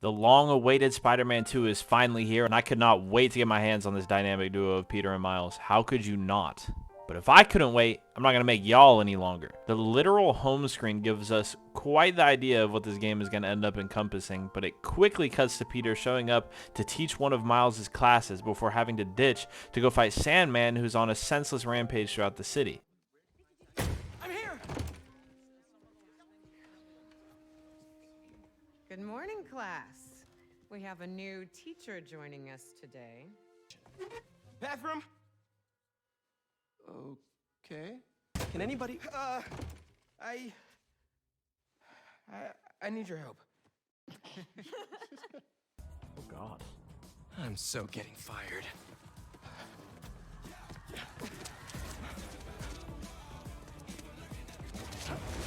The long-awaited Spider-Man 2 is finally here, and I could not wait to get my hands on this dynamic duo of Peter and Miles. How could you not? But if I couldn't wait, I'm not going to make y'all any longer. The literal home screen gives us quite the idea of what this game is going to end up encompassing, but it quickly cuts to Peter showing up to teach one of Miles' classes before having to ditch to go fight Sandman, who's on a senseless rampage throughout the city. I'm here. Good morning, class. We have a new teacher joining us today. Bathroom? Okay. Can anybody? I need your help. Oh, God. I'm so getting fired.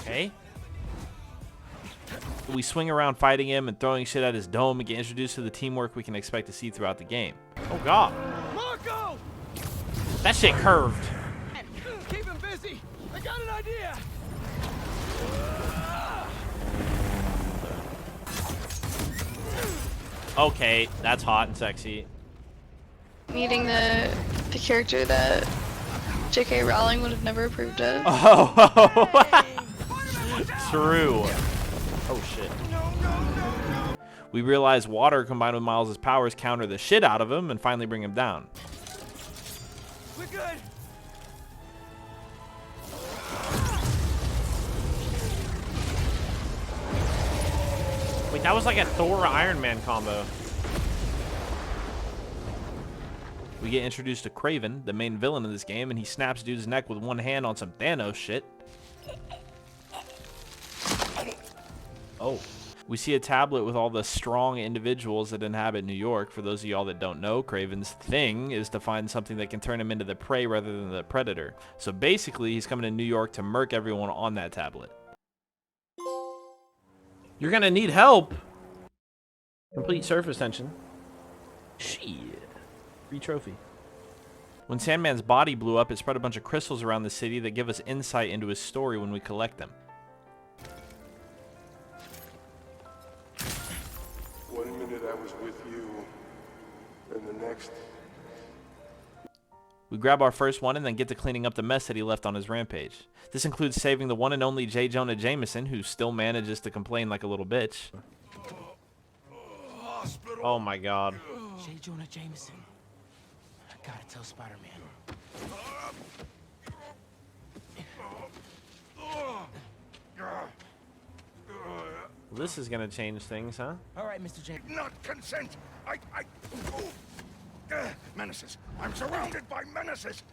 Okay. We swing around fighting him and throwing shit at his dome and get introduced to the teamwork we can expect to see throughout the game. Oh, God. Marco! That shit curved. Keep him busy. I got an idea. Okay, that's hot and sexy. Meeting the character that J.K. Rowling would have never approved of. Oh, true. Oh, shit. We realize water combined with Miles' powers counter the shit out of him and finally bring him down. We're good. Wait, that was like a Thor Iron Man combo. We get introduced to Kraven, the main villain of this game, and he snaps dude's neck with one hand on some Thanos shit. Oh. We see a tablet with all the strong individuals that inhabit New York. For those of y'all that don't know, Kraven's thing is to find something that can turn him into the prey rather than the predator. So basically, he's coming to New York to murk everyone on that tablet. You're gonna need help. Complete surface tension. Shit. Free trophy. When Sandman's body blew up, it spread a bunch of crystals around the city that give us insight into his story when we collect them. One minute I was with you, and the next... We grab our first one and then get to cleaning up the mess that he left on his rampage. This includes saving the one and only J. Jonah Jameson, who still manages to complain like a little bitch. Oh my God. J. Jonah Jameson. I gotta tell Spider-Man. Well, this is gonna change things, huh? All right, Mr. J. Not consent! Menaces! I'm surrounded by menaces!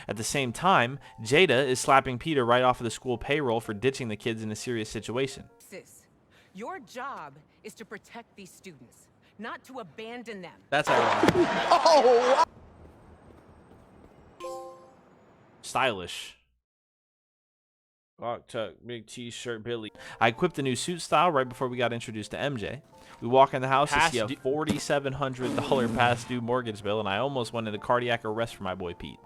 At the same time, Jada is slapping Peter right off of the school payroll for ditching the kids in a serious situation. Sis, your job is to protect these students, not to abandon them. That's ironic. Oh! Stylish. Rock tuck, big t-shirt, Billy. I equipped the new suit style right before we got introduced to MJ. We walk in the house to see a $4,700 past due mortgage bill, and I almost went into cardiac arrest for my boy Pete.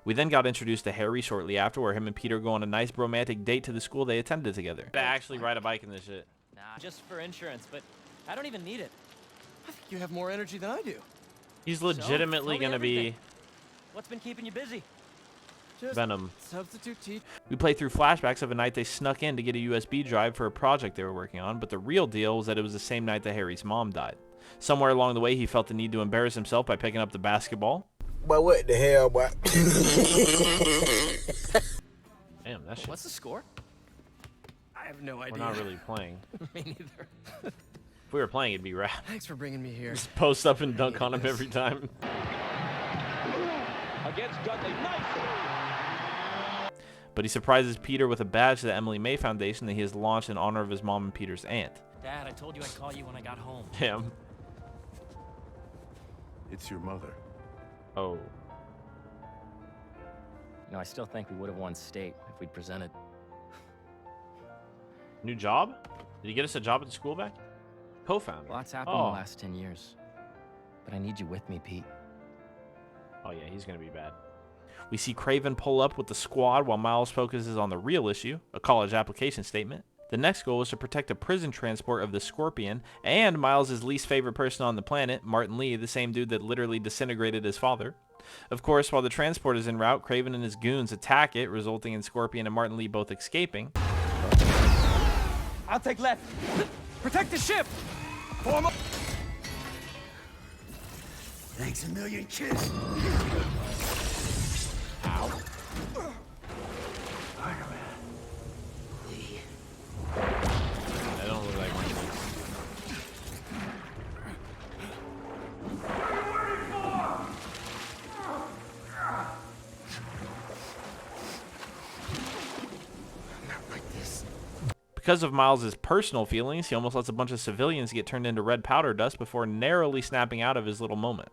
We then got introduced to Harry shortly after, where him and Peter go on a nice romantic date to the school they attended together. I actually ride a bike in this shit. Nah, just for insurance, but I don't even need it. I think you have more energy than I do. He's legitimately tell me gonna be everything. What's been keeping you busy? Just Venom. substitute teach. We play through flashbacks of a night they snuck in to get a USB drive for a project they were working on, but the real deal was that it was the same night that Harry's mom died. Somewhere along the way, he felt the need to embarrass himself by picking up the basketball. But what the hell, boy? Damn, that shit. What's the score? I have no idea. We're not really playing. Me neither. If we were playing, it'd be rap. Thanks for bringing me here. Just post up and dunk on him every time. Against Dudley, nice! But he surprises Peter with a badge to the Emily May Foundation that he has launched in honor of his mom and Peter's aunt. Dad, I told you I'd call you when I got home. Damn. It's your mother. Oh. You know, I still think we would have won state if we'd presented. New job? Did he get us a job at the school back? Co-founder. Lots happened in the last 10 years. But I need you with me, Pete. Oh yeah, he's gonna be bad. We see Kraven pull up with the squad while Miles focuses on the real issue, a college application statement. The next goal was to protect a prison transport of the Scorpion and Miles' least favorite person on the planet, Martin Lee, the same dude that literally disintegrated his father. Of course, while the transport is en route, Kraven and his goons attack it, resulting in Scorpion and Martin Lee both escaping. I'll take left. Protect the ship! Form up! Thanks a million, kid. Ow. Spider-Man. Lee. I don't look like one of these. Not like this. Because of Miles' personal feelings, he almost lets a bunch of civilians get turned into red powder dust before narrowly snapping out of his little moment.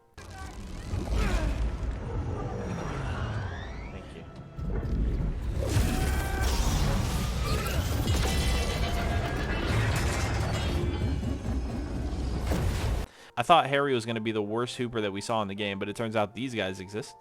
Thank you. I thought Harry was going to be the worst Hooper that we saw in the game, but it turns out these guys exist.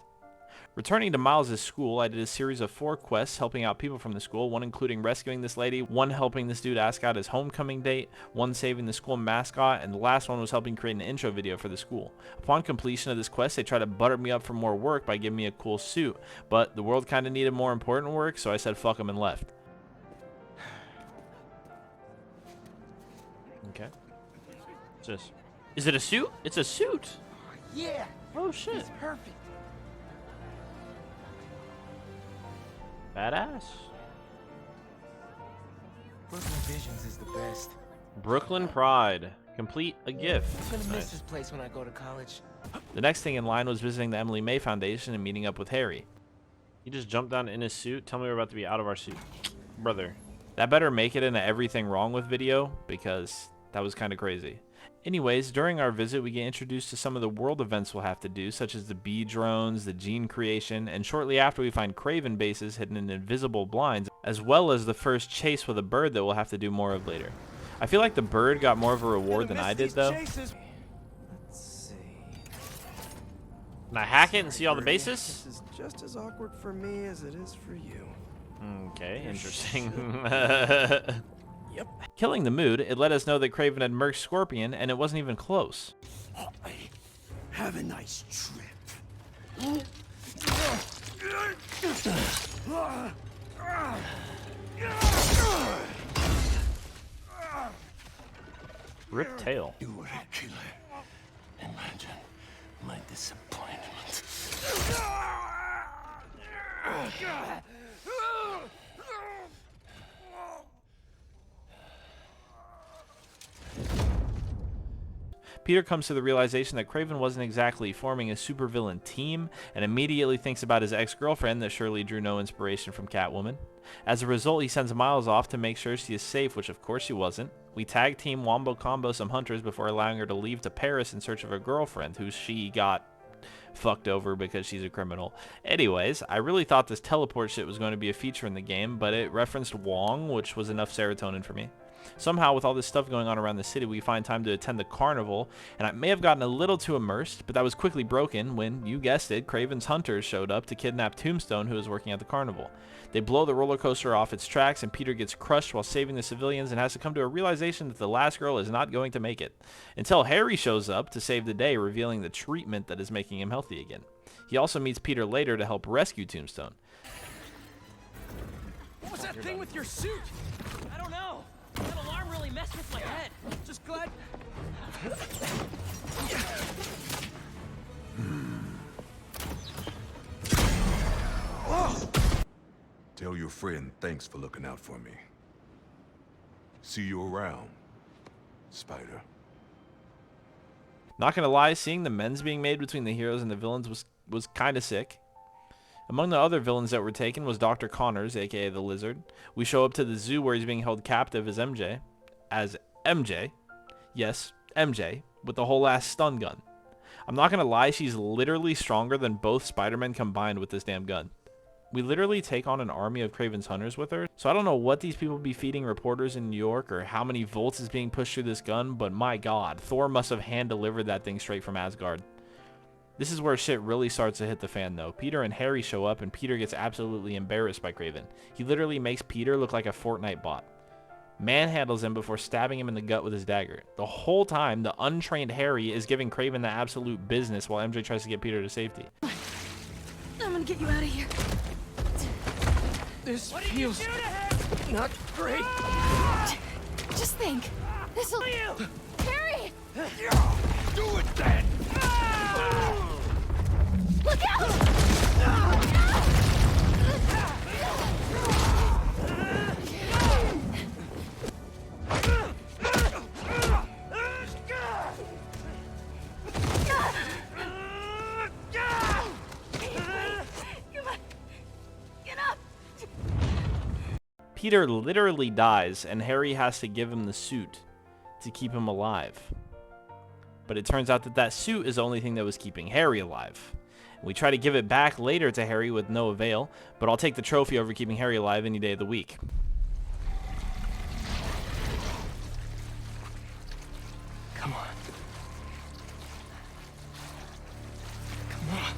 Returning to Miles' school, I did a series of 4 quests helping out people from the school, one including rescuing this lady, one helping this dude ask out his homecoming date, one saving the school mascot, and the last one was helping create an intro video for the school. Upon completion of this quest, they tried to butter me up for more work by giving me a cool suit, but the world kind of needed more important work, so I said fuck them and left. Okay. What's this? Is it a suit? It's a suit! Yeah! Oh shit. It's perfect. Badass. Brooklyn Visions is the best. Brooklyn Pride. Complete a gift. I'm gonna miss Nice. this place when I go to college. The next thing in line was visiting the Emily May Foundation and meeting up with Harry. He just jumped down in his suit. Tell me we're about to be out of our suit. Brother. That better make it into everything wrong with video, because that was kind of crazy. Anyways, during our visit, we get introduced to some of the world events we'll have to do, such as the bee drones, the gene creation, and shortly after we find Kraven bases hidden in invisible blinds, as well as the first chase with a bird that we'll have to do more of later. I feel like the bird got more of a reward than I did, though. Let's see. Can I hack it and see all the bases? This is just as awkward for me as it is for you. Okay, interesting. Yep. Killing the mood, it let us know that Kraven had murked Scorpion, and it wasn't even close. Have a nice trip. Rip tail. You were a killer. Imagine my disappointment. Peter comes to the realization that Kraven wasn't exactly forming a supervillain team, and immediately thinks about his ex-girlfriend that surely drew no inspiration from Catwoman. As a result, he sends Miles off to make sure she is safe, which of course she wasn't. We tag team Wombo Combo some hunters before allowing her to leave to Paris in search of a girlfriend who she got fucked over because she's a criminal. Anyways, I really thought this teleport shit was going to be a feature in the game, but it referenced Wong, which was enough serotonin for me. Somehow, with all this stuff going on around the city, we find time to attend the carnival, and I may have gotten a little too immersed, but that was quickly broken when, you guessed it, Kraven's hunters showed up to kidnap Tombstone, who was working at the carnival. They blow the roller coaster off its tracks, and Peter gets crushed while saving the civilians and has to come to a realization that the last girl is not going to make it. Until Harry shows up to save the day, revealing the treatment that is making him healthy again. He also meets Peter later to help rescue Tombstone. What was that thing with your suit? I don't know. That alarm really messed with my head. Just glad. Tell your friend thanks for looking out for me. See you around, Spider. Not gonna lie, seeing the amends being made between the heroes and the villains was kind of sick. Among the other villains that were taken was Dr. Connors, aka the Lizard. We show up to the zoo where he's being held captive as MJ. Yes, MJ, with the whole ass stun gun. I'm not gonna lie, she's literally stronger than both Spider-Men combined with this damn gun. We literally take on an army of Kraven's hunters with her, so I don't know what these people be feeding reporters in New York or how many volts is being pushed through this gun, but my god, Thor must have hand-delivered that thing straight from Asgard. This is where shit really starts to hit the fan though. Peter and Harry show up and Peter gets absolutely embarrassed by Kraven. He literally makes Peter look like a Fortnite bot. manhandles him before stabbing him in the gut with his dagger. The whole time, the untrained Harry is giving Kraven the absolute business while MJ tries to get Peter to safety. I'm gonna get you out of here. This feels not great. Just think. This'll... Harry! Do it then! Look out! Get up! Peter literally dies, and Harry has to give him the suit to keep him alive. But it turns out that that suit is the only thing that was keeping Harry alive. We try to give it back later to Harry with no avail, but I'll take the trophy over keeping Harry alive any day of the week. Come on. Come on.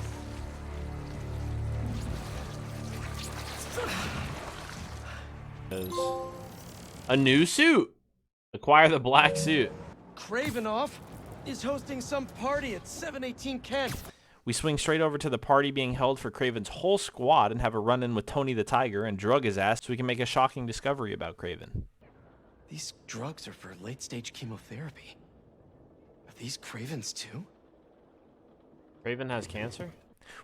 A new suit! Acquire the black suit. Kravinoff is hosting some party at 718 Kent. We swing straight over to the party being held for Kraven's whole squad and have a run-in with Tony the Tiger and drug his ass so we can make a shocking discovery about Kraven. These drugs are for late-stage chemotherapy. Are these Kraven's too? Kraven has cancer?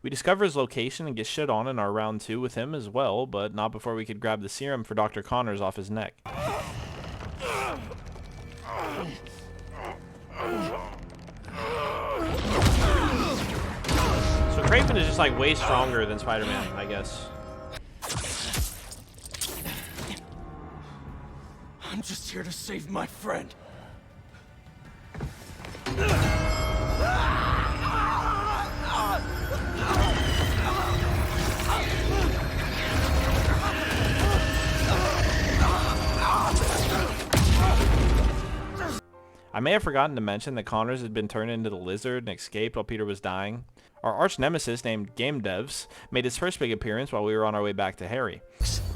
We discover his location and get shit on in our round 2 with him as well, but not before we could grab the serum for Dr. Connors off his neck. So Kraven is just like way stronger than Spider-Man, I guess. I'm just here to save my friend. I may have forgotten to mention that Connors had been turned into the Lizard and escaped while Peter was dying. Our arch nemesis named Game Devs made his first big appearance while we were on our way back to Harry.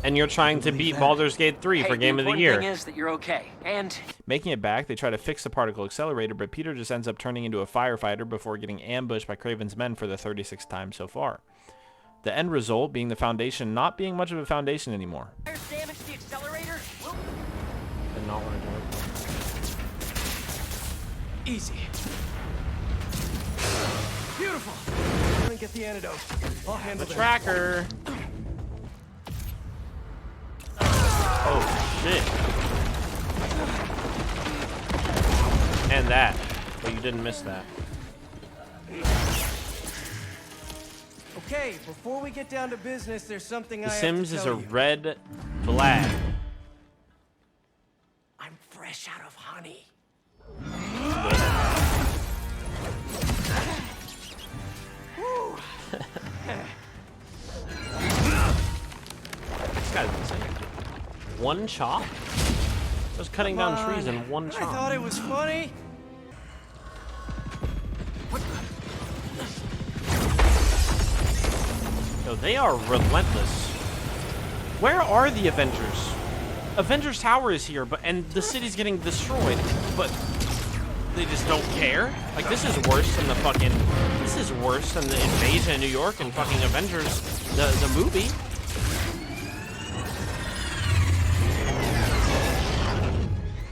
And you're trying to beat Baldur's Gate 3 for Game of the Year. The thing is that you're okay, and... Making it back, they try to fix the particle accelerator, but Peter just ends up turning into a firefighter before getting ambushed by Kraven's men for the 36th time so far. The end result being the Foundation not being much of a foundation anymore. damage the accelerator? Did not want to do it. Easy. Beautiful. I'm gonna get the antidote. I'll handle The that. tracker. Oh shit. And that. But you didn't miss that. Okay, before we get down to business, there's something The I Sims have is to a tell you. red flag. I'm fresh out of honey. This guy's insane. One chop? Just cutting down trees in one chop. I thought it was funny. Yo, they are relentless. Where are the Avengers? Avengers Tower is here, and the city's getting destroyed, but they just don't care? Like, this is worse than this is worse than the invasion of New York and fucking Avengers, the movie.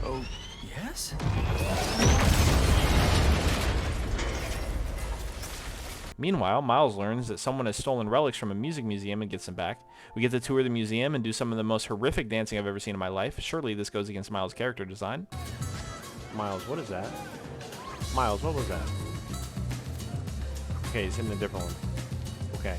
Oh, yes? Meanwhile, Miles learns that someone has stolen relics from a music museum and gets them back. We get to tour the museum and do some of the most horrific dancing I've ever seen in my life. Surely this goes against Miles' character design. Miles, what is that? Miles, what was that? Okay, he's hitting a different one. Okay.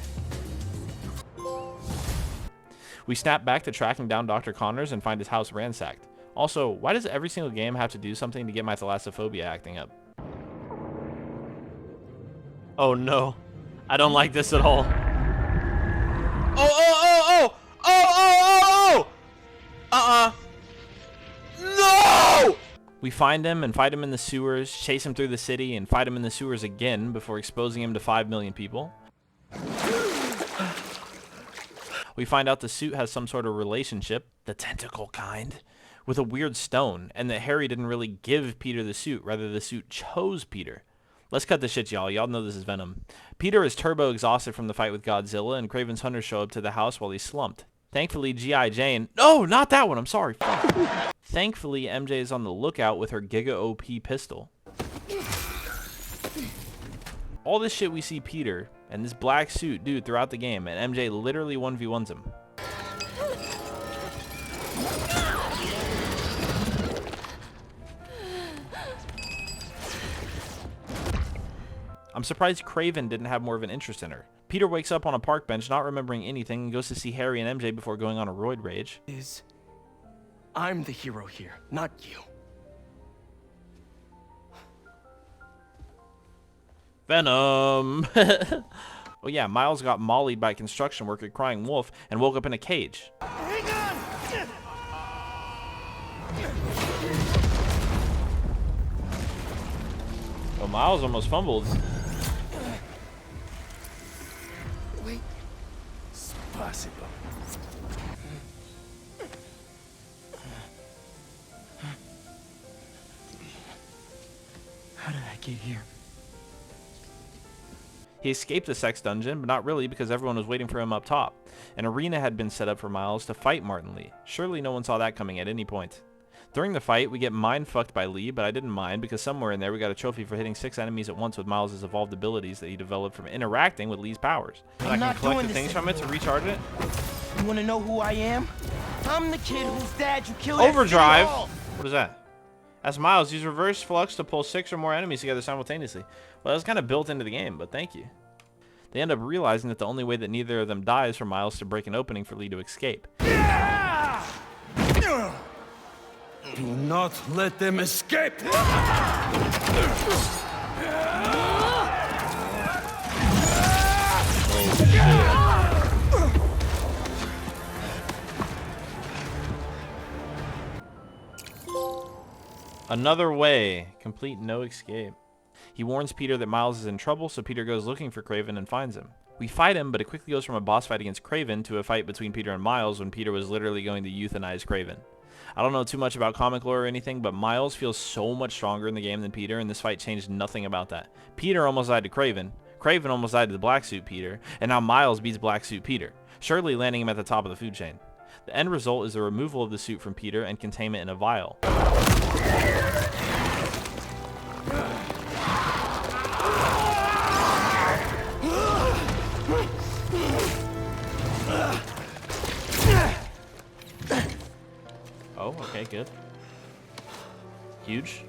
We snap back to tracking down Dr. Connors and find his house ransacked. Also, why does every single game have to do something to get my thalassophobia acting up? Oh no, I don't like this at all. No! We find him and fight him in the sewers, chase him through the city, and fight him in the sewers again before exposing him to 5 million people. We find out the suit has some sort of relationship, the tentacle kind, with a weird stone, and that Harry didn't really give Peter the suit, rather the suit chose Peter. Let's cut this shit, y'all. Y'all know this is Venom. Peter is turbo exhausted from the fight with Godzilla, and Kraven's hunters show up to the house while he's slumped. Thankfully, G.I. Jane... No, not that one. I'm sorry. Fuck. Thankfully, MJ is on the lookout with her Giga OP pistol. All this shit we see Peter and this black suit do throughout the game, and MJ literally 1v1s him. I'm surprised Kraven didn't have more of an interest in her. Peter wakes up on a park bench not remembering anything and goes to see Harry and MJ before going on a roid rage. I'm the hero here, not you. Venom! Oh yeah, Miles got mollied by a construction worker crying wolf and woke up in a cage. Hang on! Oh, Miles almost fumbled. Wait. It's possible. How did I get here? He escaped the sex dungeon, but not really because everyone was waiting for him up top. An arena had been set up for Miles to fight Martin Lee. Surely no one saw that coming at any point. During the fight, we get mind-fucked by Lee, but I didn't mind because somewhere in there we got a trophy for hitting 6 enemies at once with Miles' evolved abilities that he developed from interacting with Lee's powers. And I can collect the things from it to recharge it. You wanna know who I am? I'm the kid whose dad you killed. Overdrive? What is that? As Miles, use reverse flux to pull 6 or more enemies together simultaneously. Well, that was kind of built into the game, but thank you. They end up realizing that the only way that neither of them die is for Miles to break an opening for Lee to escape. Do not let them escape! Another way. Complete no escape. He warns Peter that Miles is in trouble, so Peter goes looking for Kraven and finds him. We fight him, but it quickly goes from a boss fight against Kraven to a fight between Peter and Miles when Peter was literally going to euthanize Kraven. I don't know too much about comic lore or anything, but Miles feels so much stronger in the game than Peter, and this fight changed nothing about that. Peter almost died to Kraven, Kraven almost died to the Black Suit Peter, and now Miles beats Black Suit Peter, surely landing him at the top of the food chain. The end result is the removal of the suit from Peter and containment in a vial. Oh, okay, good. Huge.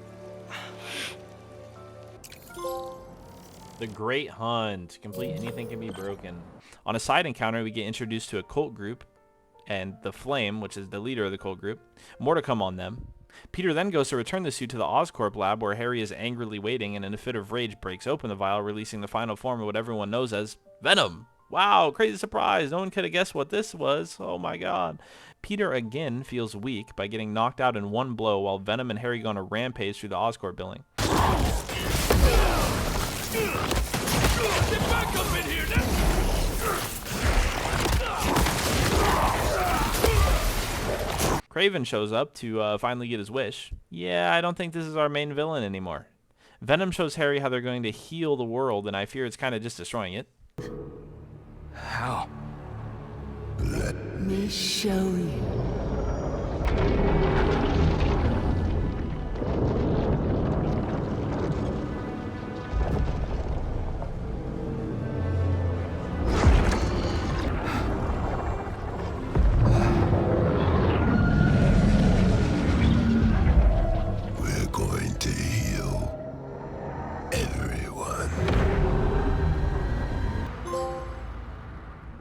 The Great Hunt. Complete anything can be broken. On a side encounter, we get introduced to a cult group and the Flame, which is the leader of the cult group. More to come on them. Peter then goes to return the suit to the Oscorp lab where Harry is angrily waiting and in a fit of rage breaks open the vial, releasing the final form of what everyone knows as Venom. Wow, crazy surprise. No one could have guessed what this was. Oh my god. Peter again feels weak by getting knocked out in one blow while Venom and Harry go on a rampage through the Oscorp building. Get back up in here now! Kraven shows up to finally get his wish. Yeah, I don't think this is our main villain anymore. Venom shows Harry how they're going to heal the world, and I fear it's kind of just destroying it. How? Let me show you. We're going to heal everyone.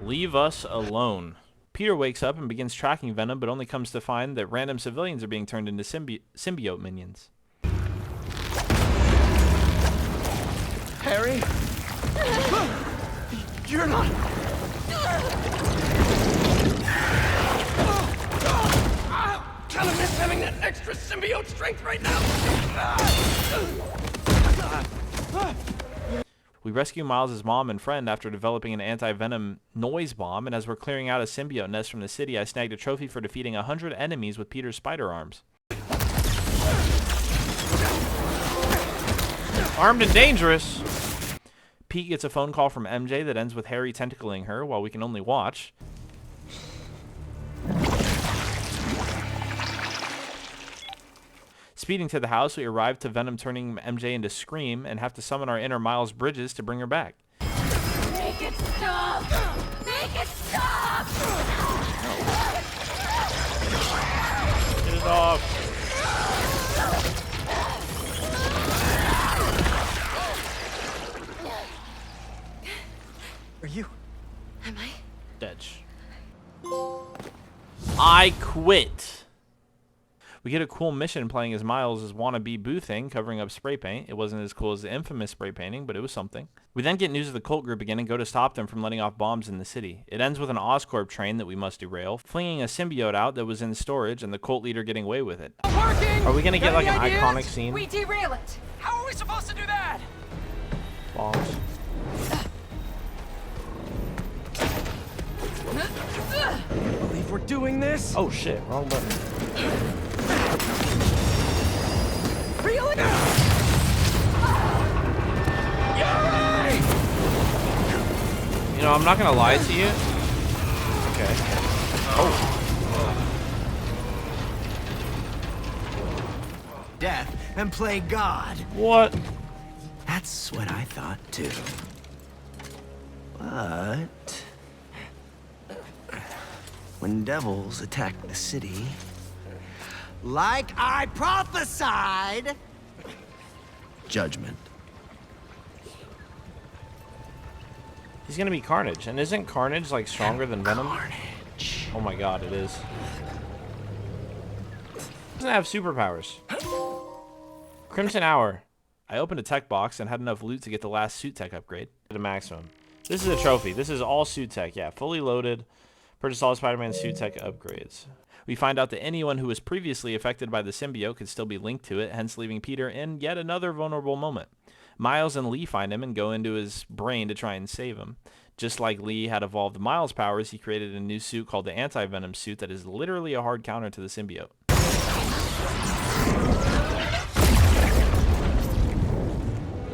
Leave us alone. Peter wakes up and begins tracking Venom, but only comes to find that random civilians are being turned into symbiote minions. Harry? You're not... Kind of miss having that extra symbiote strength right now. We rescue Miles' mom and friend after developing an anti-venom noise bomb, and as we're clearing out a symbiote nest from the city, I snagged a trophy for defeating 100 enemies with Peter's spider arms. Armed and dangerous. Pete gets a phone call from MJ that ends with Harry tentacling her while we can only watch. Speeding to the house, we arrive to Venom turning MJ into Scream and have to summon our inner Miles Bridges to bring her back. Make it stop! Make it stop! Get it off. Are you? Am I? Dead. I quit. We get a cool mission playing as Miles' wannabe boo thing, covering up spray paint. It wasn't as cool as the infamous spray painting, but it was something. We then get news of the cult group again and go to stop them from letting off bombs in the city. It ends with an Oscorp train that we must derail, flinging a symbiote out that was in storage, and the cult leader getting away with it. Working! Are we gonna get like an Any ideas? iconic scene? We derail it. How are we supposed to do that? Bombs. Believe we're doing this? Oh shit, wrong button. Really? Yuri! You know, I'm not gonna lie to you. Okay. Oh. Death and play God. What? That's what I thought too. But when devils attack the city, like I prophesied, judgment. He's gonna be Carnage, and isn't Carnage like stronger than Venom? Carnage. Oh my god, it is. Doesn't have superpowers. Crimson Hour. I opened a tech box and had enough loot to get the last suit tech upgrade to the maximum. This is a trophy. This is all suit tech. Yeah, fully loaded. Purchase all Spider-Man suit tech upgrades. We find out that anyone who was previously affected by the symbiote could still be linked to it, hence leaving Peter in yet another vulnerable moment. Miles and Lee find him and go into his brain to try and save him. Just like Lee had evolved Miles' powers, he created a new suit called the Anti-Venom suit that is literally a hard counter to the symbiote.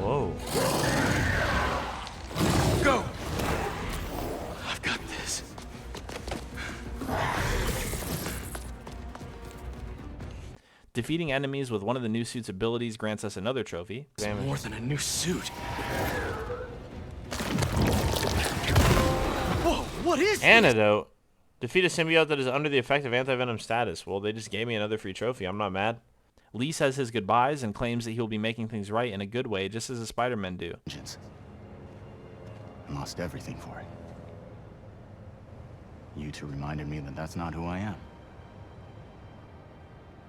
Whoa. Go! I've got this. Defeating enemies with one of the new suit's abilities grants us another trophy. It's more than a new suit. Whoa, what is Antidote. Defeat a symbiote that is under the effect of anti-venom status. Well, they just gave me another free trophy. I'm not mad. Lee says his goodbyes and claims that he'll be making things right in a good way, just as the Spider-Men do. I lost everything for it. You two reminded me that that's not who I am.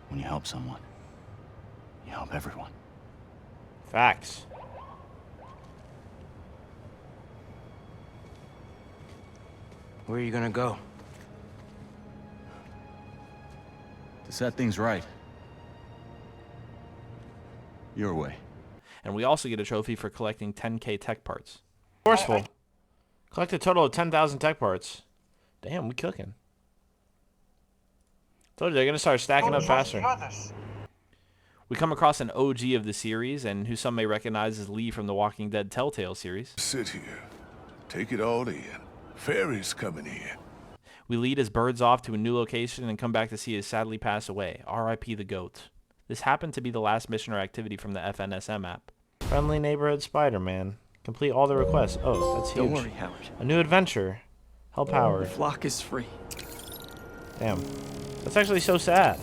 When you help someone, you help everyone. Facts. Where are you gonna go? To set things right. Your way. And we also get a trophy for collecting 10k tech parts. Forceful. Collect a total of 10,000 tech parts. Damn, we cooking. Told you they're gonna start stacking up faster. We come across an OG of the series, and who some may recognize as Lee from the Walking Dead Telltale series. Sit here. Take it all in. Fairy's coming in. We lead his birds off to a new location and come back to see his sadly pass away. R.I.P. the GOAT. This happened to be the last mission or activity from the FNSM app. Friendly Neighborhood Spider-Man. Complete all the requests. Oh, that's huge. Don't worry, Howard. A new adventure. Help Howard. Flock is free. Damn. That's actually so sad.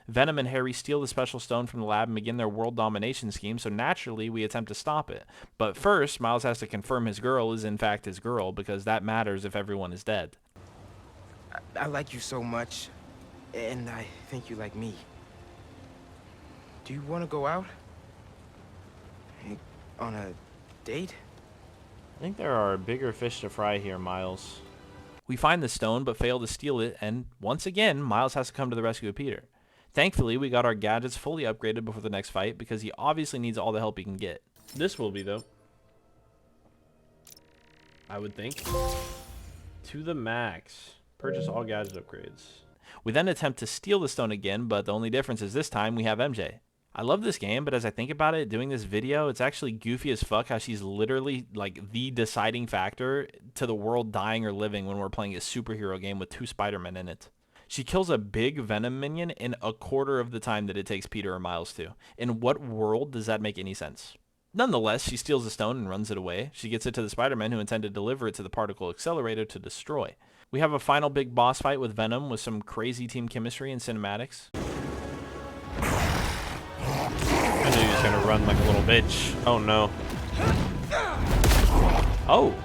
Venom and Harry steal the special stone from the lab and begin their world domination scheme, so naturally we attempt to stop it. But first, Miles has to confirm his girl is in fact his girl, because that matters if everyone is dead. I like you so much, and I think you like me. Do you want to go out? On a date? I think there are bigger fish to fry here, Miles. We find the stone, but fail to steal it, and once again, Miles has to come to the rescue of Peter. Thankfully, we got our gadgets fully upgraded before the next fight, because he obviously needs all the help he can get. This will be, though. I would think. To the max. Purchase all gadget upgrades. We then attempt to steal the stone again, but the only difference is this time we have MJ. I love this game, but as I think about it, doing this video, it's actually goofy as fuck how she's literally like the deciding factor to the world dying or living when we're playing a superhero game with 2 Spider-Men in it. She kills a big Venom minion in a quarter of the time that it takes Peter or Miles to. In what world does that make any sense? Nonetheless, she steals the stone and runs it away. She gets it to the Spider-Man who intend to deliver it to the particle accelerator to destroy. We have a final big boss fight with Venom with some crazy team chemistry and cinematics. I knew he was gonna run like a little bitch. Oh no. Oh.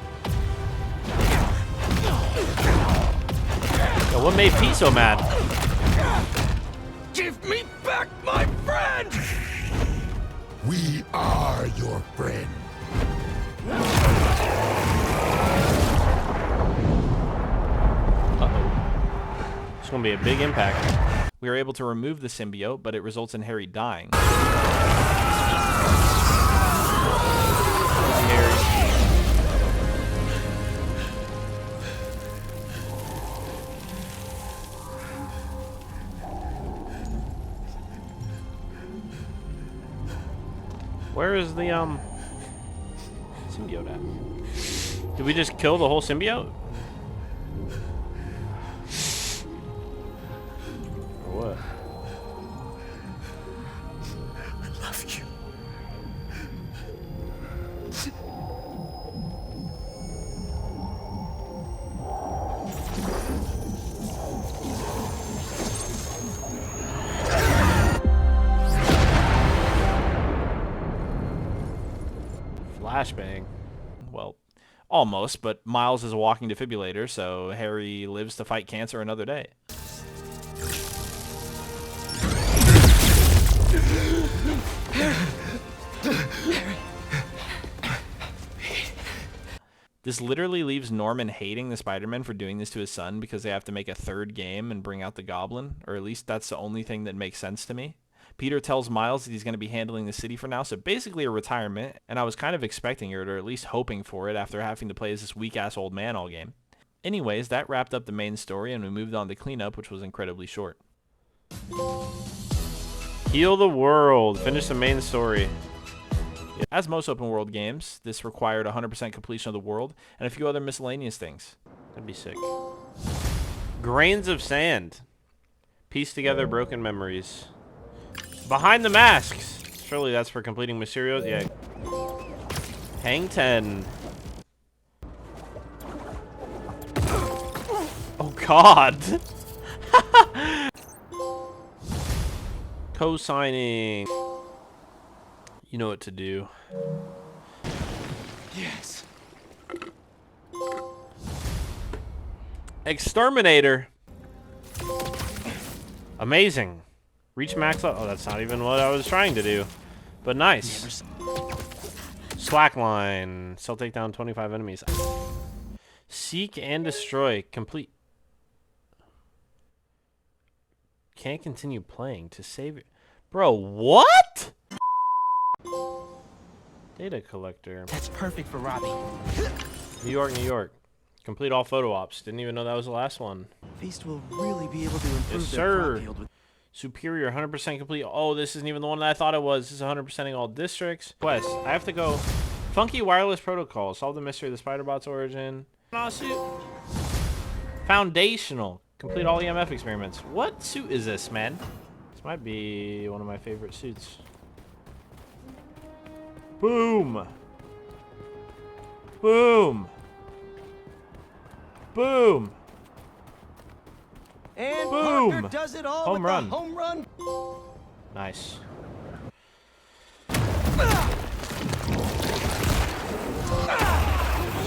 Yo, what made Pete so mad? Give me back my friend! We are your friend. Uh-oh. It's gonna be a big impact. We are able to remove the symbiote, but it results in Harry dying. Where is the symbiote at? Did we just kill the whole symbiote? Or what? I love you. Flashbang. Well, almost, but Miles is a walking defibrillator, so Harry lives to fight cancer another day. This literally leaves Norman hating the Spider-Man for doing this to his son because they have to make a 3rd game and bring out the Goblin, or at least that's the only thing that makes sense to me. Peter tells Miles that he's going to be handling the city for now, so basically a retirement, and I was kind of expecting it, or at least hoping for it, after having to play as this weak-ass old man all game. Anyways, that wrapped up the main story, and we moved on to cleanup, which was incredibly short. Heal the world. Finish the main story. As most open world games, this required 100% completion of the world, and a few other miscellaneous things. That'd be sick. Grains of sand. Piece together broken memories. Behind the masks. Surely that's for completing Mysterio's. Yeah. Hang 10. Oh God. Co-signing. You know what to do. Yes. Exterminator. Amazing. Reach max level. Oh, that's not even what I was trying to do. But nice. Slackline. Still take down 25 enemies. Seek and destroy. Complete. Can't continue playing to save it. Bro, what? Data collector. That's perfect for Robbie. New York, New York. Complete all photo ops. Didn't even know that was the last one. Feast will really be able to improve Yes, their crop sir. yield with Superior, 100% complete. Oh, this isn't even the one that I thought it was. This is 100%ing all districts. Quest. I have to go. Funky wireless protocol. Solve the mystery of the Spider-Bot's origin. Suit. Foundational. Complete all EMF experiments. What suit is this, man? This might be one of my favorite suits. Boom. Boom. Boom. And Boom. Parker does it all Home with run. the home run. Nice.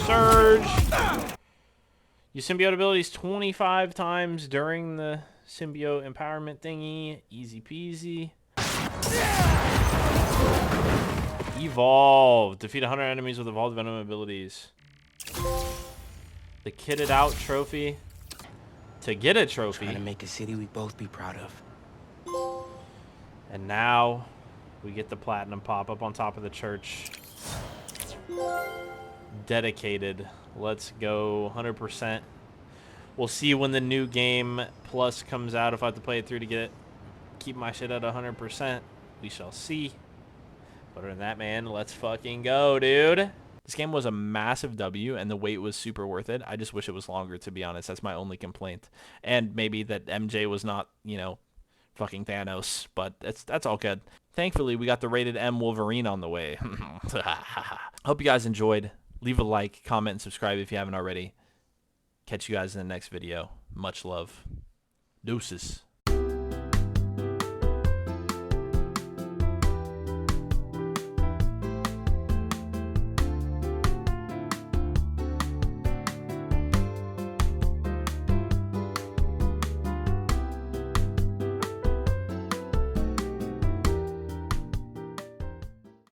Surge. Use symbiote abilities 25 times during the symbiote empowerment thingy. Easy peasy. Evolve. Defeat 100 enemies with evolved venom abilities. The kitted out trophy. To get a trophy. trying to make a city we both be proud of. And now we get the platinum pop up on top of the church. Dedicated. Let's go 100%. We'll see when the new game plus comes out if I have to play it through to keep my shit at 100%. We shall see. But other than that, man, let's fucking go, dude. This game was a massive W, and the wait was super worth it. I just wish it was longer, to be honest. That's my only complaint. And maybe that MJ was not, you know, fucking Thanos, but that's all good. Thankfully, we got the rated M Wolverine on the way. Hope you guys enjoyed. Leave a like, comment, and subscribe if you haven't already. Catch you guys in the next video. Much love. Deuces.